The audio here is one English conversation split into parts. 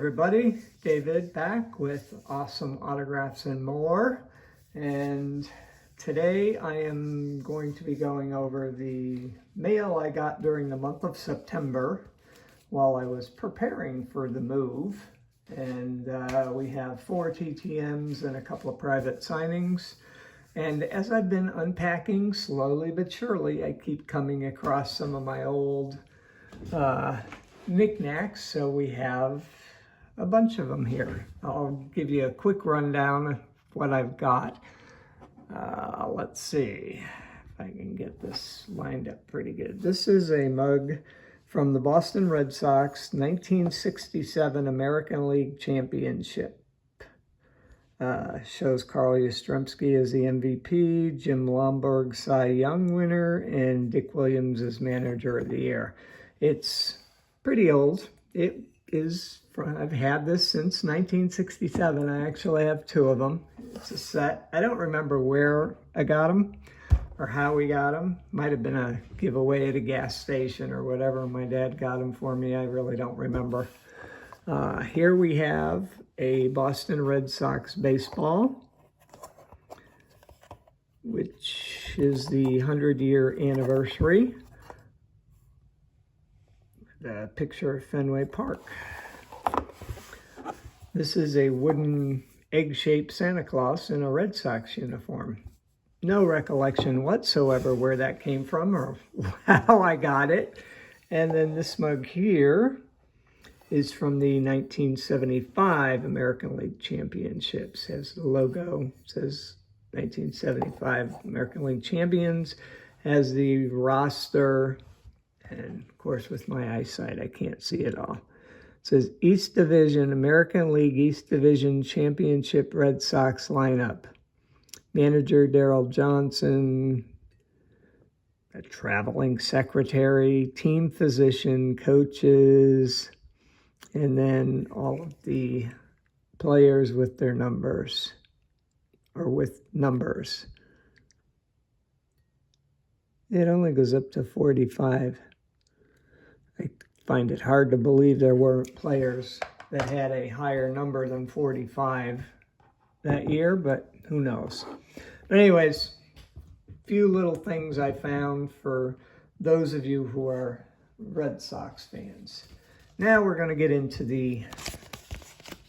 everybody, David back with Awesome Autographs and More. And today I am going to be going over the mail I got during the month of September while I was preparing for the move. And we have 4 TTMs and a couple of private signings. And as I've been unpacking slowly but surely, I keep coming across some of my old knickknacks. So we have a bunch of them here. I'll give you a quick rundown of what I've got. Let's see if I can get this lined up pretty good. This is a mug from the Boston Red Sox 1967 American League Championship. Shows Carl Yastrzemski as the MVP, Jim Lomberg Cy Young winner, and Dick Williams as Manager of the Year. It's pretty old. It is, I've had this since 1967. I actually have 2 of them. It's a set. I don't remember where I got them or how we got them. Might have been a giveaway at a gas station or whatever. My dad got them for me. I really don't remember. Here we have a Boston Red Sox baseball, which is the 100-year anniversary. The picture of Fenway Park. This is a wooden egg-shaped Santa Claus in a Red Sox uniform. No recollection whatsoever where that came from or how I got it. And then this mug here is from the 1975 American League Championships. Has the logo, says 1975 American League Champions, has the roster, and of course with my eyesight I can't see it all. It says East Division, American League East Division Championship Red Sox lineup. Manager Daryl Johnson, a traveling secretary, team physician, coaches, and then all of the players with their numbers, or with numbers. It only goes up to 45. I find it hard to believe there weren't players that had a higher number than 45 that year, but who knows. But anyways, a few little things I found for those of you who are Red Sox fans. Now we're going to get into the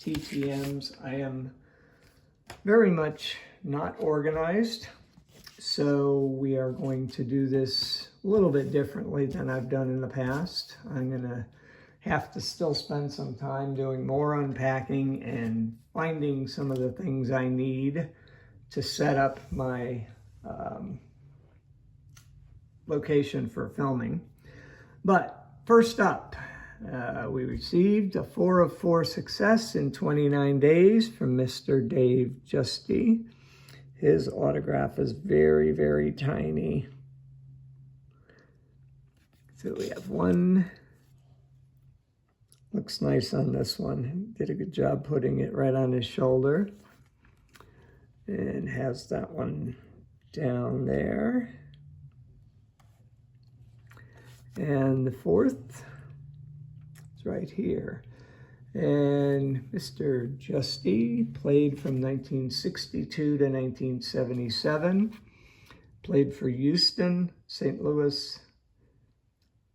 TTMs. I am very much not organized, so we are going to do this a little bit differently than I've done in the past. I'm going to have to still spend some time doing more unpacking and finding some of the things I need to set up my location for filming. But first up, we received a 4 of 4 success in 29 days from Mr. Dave Justy. His autograph is very, very tiny. So we have one. Looks nice on this one. Did a good job putting it right on his shoulder. And has that one down there. And the 4th is right here. And Mr. Justy played from 1962 to 1977. Played for Houston, St. Louis,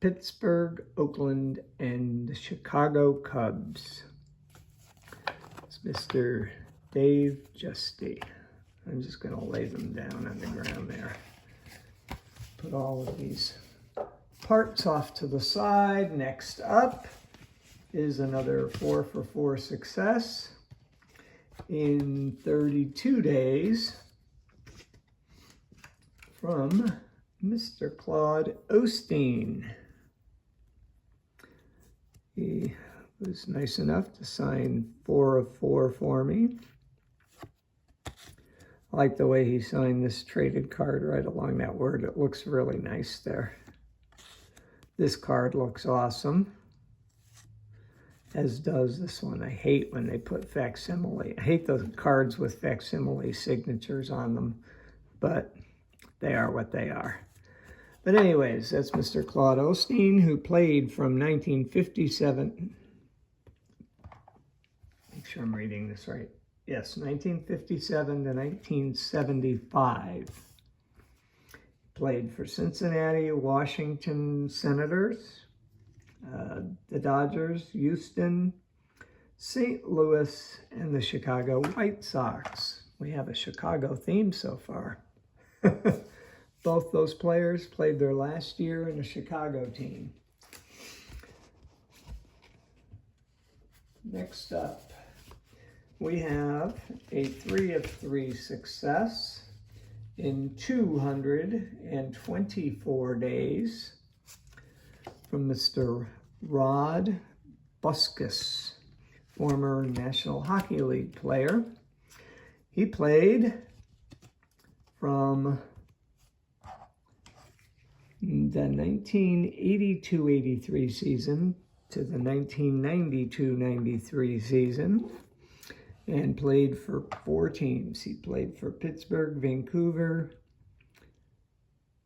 Pittsburgh, Oakland, and the Chicago Cubs. It's Mr. Dave Justy. I'm just going to lay them down on the ground there. Put all of these parts off to the side. Next up is another 4 for 4 success in 32 days from Mr. Claude Osteen. He was nice enough to sign 4 of 4 for me. I like the way he signed this traded card right along that word. It looks really nice there. This card looks awesome, as does this one. I hate when they put facsimile. I hate those cards with facsimile signatures on them, but they are what they are. But anyways, that's Mr. Claude Osteen, who played from 1957 sure I'm reading this right. Yes, 1957 to 1975. Played for Cincinnati, Washington Senators, the Dodgers, Houston, St. Louis, and the Chicago White Sox. We have a Chicago theme so far. Both those players played their last year in a Chicago team. Next up, we have a 3 of 3 success in 224 days from Mr. Rod Buskus, former National Hockey League player. He played from the 1982-83 season to the 1992-93 season and played for 4 teams. He played for Pittsburgh, Vancouver,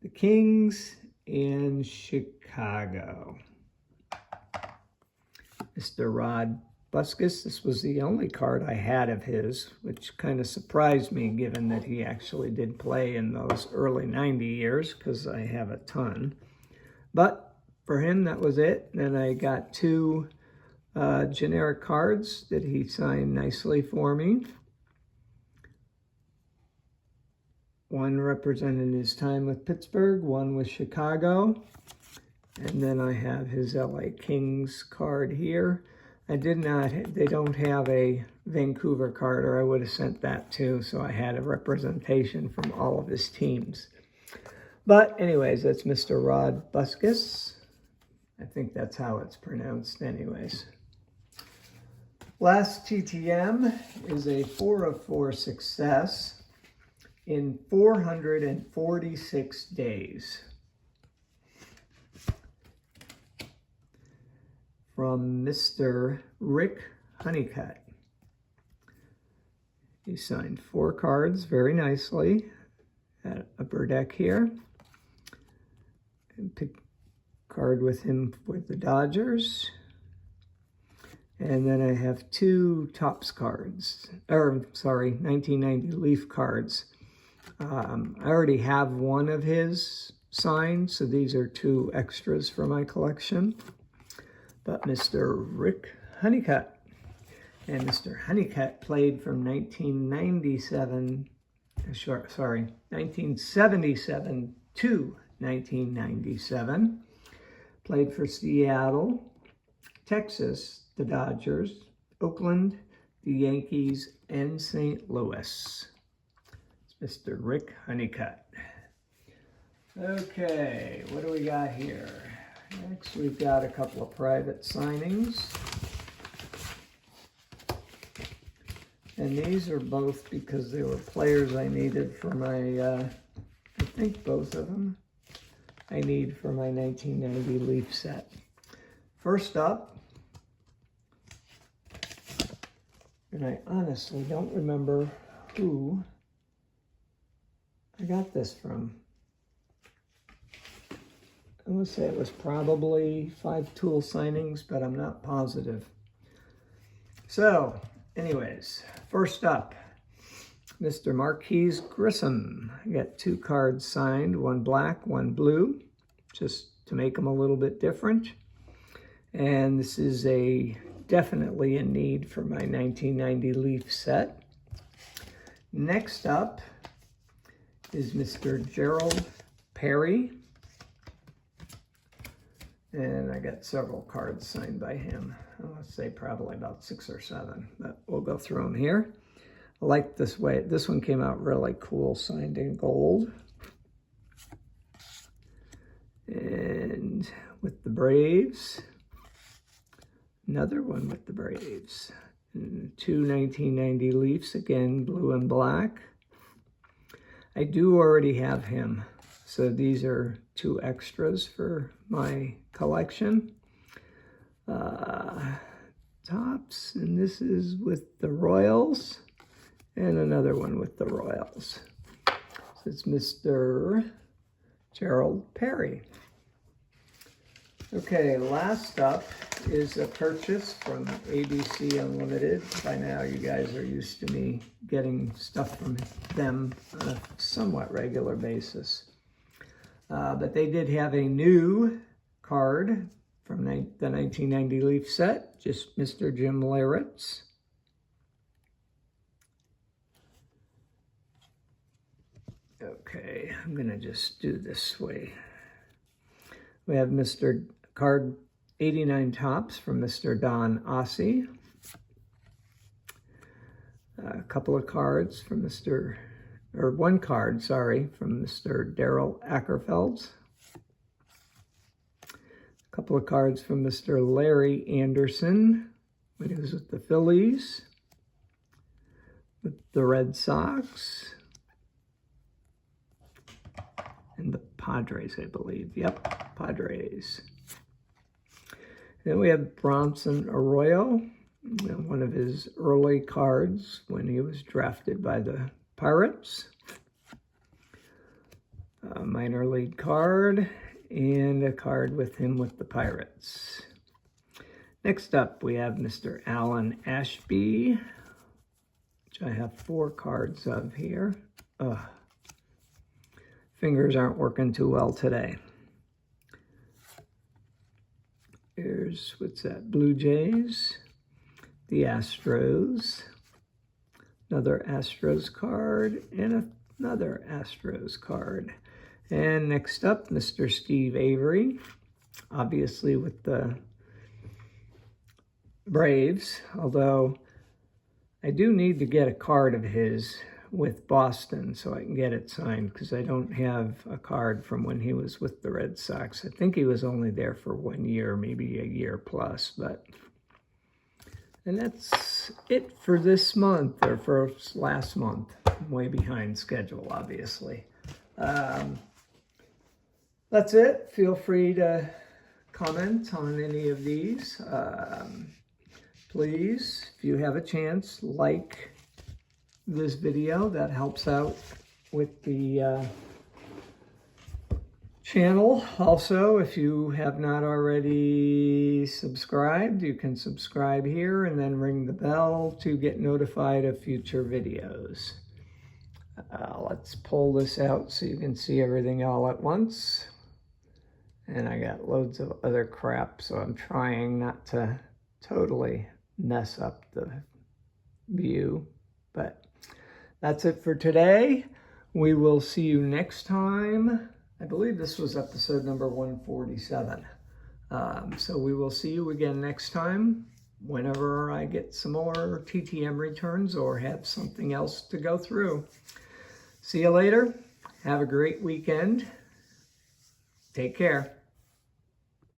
the Kings, and Chicago. Mr. Rod Buskus, this was the only card I had of his, which kind of surprised me given that he actually did play in those early 90 years, because I have a ton. But for him, that was it. And I got 2 generic cards that he signed nicely for me. One represented his time with Pittsburgh, one with Chicago. And then I have his LA Kings card here. They don't have a Vancouver card, or I would have sent that too, so I had a representation from all of his teams. But anyways, that's Mr. Rod Buskus. I think that's how it's pronounced anyways. Last TTM is a 4 of 4 success in 446 days. From Mr. Rick Honeycutt. He signed 4 cards very nicely at Upper Deck here. And picked a card with him with the Dodgers. And then I have 2 Topps cards, 1990 Leaf cards. I already have one of his signed, so these are 2 extras for my collection. But Mr. Rick Honeycutt. And Mr. Honeycutt played from 1977 to 1997. Played for Seattle, Texas, the Dodgers, Oakland, the Yankees, and St. Louis. It's Mr. Rick Honeycutt. Okay, what do we got here? Next, we've got a couple of private signings. And these are both because they were players I needed for my, I think both of them I need for my 1990 Leaf set. First up, and I honestly don't remember who I got this from. I want to say it was probably 5 Tool signings, but I'm not positive. So, anyways, first up, Mr. Marquise Grissom. I got 2 cards signed, one black, one blue, just to make them a little bit different. And this is definitely a need for my 1990 Leaf set. Next up is Mr. Gerald Perry. And I got several cards signed by him. Let's say probably about 6 or 7, but we'll go through them here. I like this way. This one came out really cool, signed in gold. And with the Braves. Another one with the Braves. And 2 1990 Leafs, again, blue and black. I do already have him. So these are 2 extras for my collection. Topps, and this is with the Royals, and another one with the Royals. So it's Mr. Gerald Perry. Okay, last up is a purchase from ABC Unlimited. By now you guys are used to me getting stuff from them on a somewhat regular basis. But they did have a new card from the 1990 Leaf set, just Mr. Jim Leyritz. Okay, I'm gonna just do this way. We have Mr. Card 89 Topps from Mr. Don Ossie. A couple of cards from one card, sorry, from Mr. Darryl Ackerfeld. A couple of cards from Mr. Larry Anderson when he was with the Phillies, with the Red Sox, and the Padres, I believe. Yep, Padres. Then we have Bronson Arroyo, one of his early cards when he was drafted by the Pirates. A minor league card, and a card with him with the Pirates. Next up, we have Mr. Alan Ashby, which I have 4 cards of here. Fingers aren't working too well today. Here's, what's that, Blue Jays, the Astros, another Astros card, and another Astros card. And next up, Mr. Steve Avery, obviously with the Braves, although I do need to get a card of his with Boston so I can get it signed, because I don't have a card from when he was with the Red Sox. I think he was only there for 1 year, maybe a year plus, and that's it for this month, or for last month. I'm way behind schedule, obviously. That's it. Feel free to comment on any of these. Please, if you have a chance, like this video. That helps out with the channel. Also, if you have not already subscribed, you can subscribe here and then ring the bell to get notified of future videos. Let's pull this out so you can see everything all at once. And I got loads of other crap, so I'm trying not to totally mess up the view, but that's it for today. We will see you next time. I believe this was episode number 147. So we will see you again next time whenever I get some more TTM returns or have something else to go through. See you later. Have a great weekend. Take care.